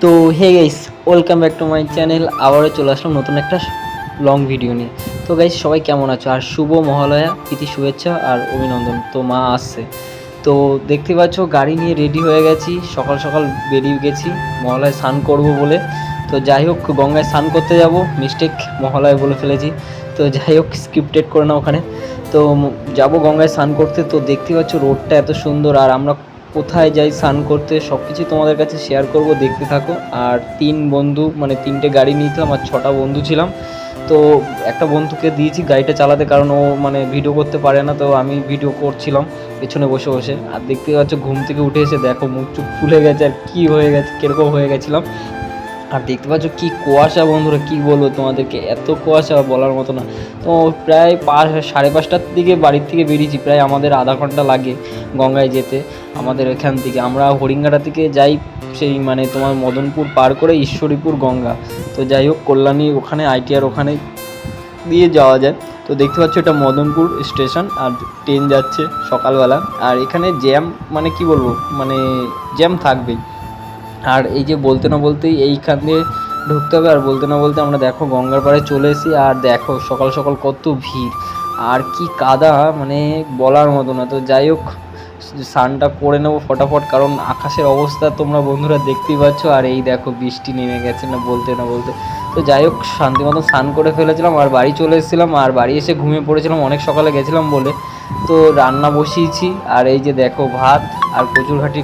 তো hey guys, welcome back to my channel. আবারও চলে আসলাম নতুন একটা লং ভিডিও নিয়ে। তো গাইস, সবাই কেমন আছো? আর শুভ মহালয়া, প্রীতি শুভেচ্ছা আর অভিনন্দন। তো মা আসছে, তো দেখতে পাচ্ছ গাড়ি নিয়ে রেডি হয়ে গেছি। সকাল সকাল বেরিয়ে গেছি মহালয়ায় স্নান করব বলে। তো যাই হোক, গঙ্গায় স্নান করতে যাব, মিস্টেক মহালয়া বলে ফেলেছি। তো যাই হোক, স্ক্রিপ্টেড করে না ওখানে। তো যাব গঙ্গায় স্নান করতে। তো দেখতে পাচ্ছ রোডটা এত সুন্দর, আর আমরা কোথায় যাই স্নান করতে সব কিছু তোমাদের কাছে শেয়ার করব, দেখতে থাকো। আর তিন বন্ধু, মানে তিনটে গাড়ি নিয়েছিলাম আর 6টা বন্ধু ছিলাম। তো একটা বন্ধুকে দিয়েছি গাড়িটা চালাতে, কারণ ও মানে ভিডিও করতে পারে না, তো আমি ভিডিও করছিলাম পেছনে বসে বসে। আর দেখতে পাচ্ছ ঘুম থেকে উঠে এসে দেখো মুখ চুখ ফুলে গেছে, আর কী হয়ে গেছে, কীরকম হয়ে গেছিলাম। আর দেখতে পাচ্ছ কি কুয়াশা বন্ধুরা, কি বলবো তোমাদেরকে, এত কুয়াশা বলার মতো না। তো প্রায় 5-5:30টার দিকে বাড়ির থেকে বেরিয়েছি। প্রায় আমাদের আধা ঘন্টা লাগে গঙ্গায় যেতে। আমাদের এখান থেকে আমরা হরিঙ্গাটা থেকে যাই, সেই মানে তোমার মদনপুর পার করে ঈশ্বরীপুর গঙ্গা। তো যাই হোক, কল্যাণী ওখানে আইটিআর ওখানে দিয়ে যাওয়া যায়। তো দেখতে পাচ্ছ এটা মদনপুর স্টেশন, আর ট্রেন যাচ্ছে সকালবেলা। আর এখানে জ্যাম, মানে কি বলবো, মানে জ্যাম থাকবেই। আর এই যে বলতে না বলতেই এইখান দিয়ে ঢুকতে হবে, আর বলতে না বলতে আমরা দেখো গঙ্গার পাড়ে চলে এসেছি। আর দেখো সকাল সকাল কত ভিড়, আর কি কাদা, মানে বলার মতো না। তো যাই হোক, স্নানটা করে নেবো ফটাফট, কারণ আকাশের অবস্থা তোমরা বন্ধুরা দেখতেই পাচ্ছ। আর এই দেখো বৃষ্টি নেমে গেছে না বলতে না বলতে। তো যাই হোক, শান্তি মতো স্নান করে ফেলেছিলাম আর বাড়ি চলে এসেছিলাম। আর বাড়ি এসে ঘুমিয়ে পড়েছিলাম, অনেক সকালে গেছিলাম বলে। তো রান্না বসিয়েছি, আর এই যে দেখো ভাত আর কচুর ঘাটি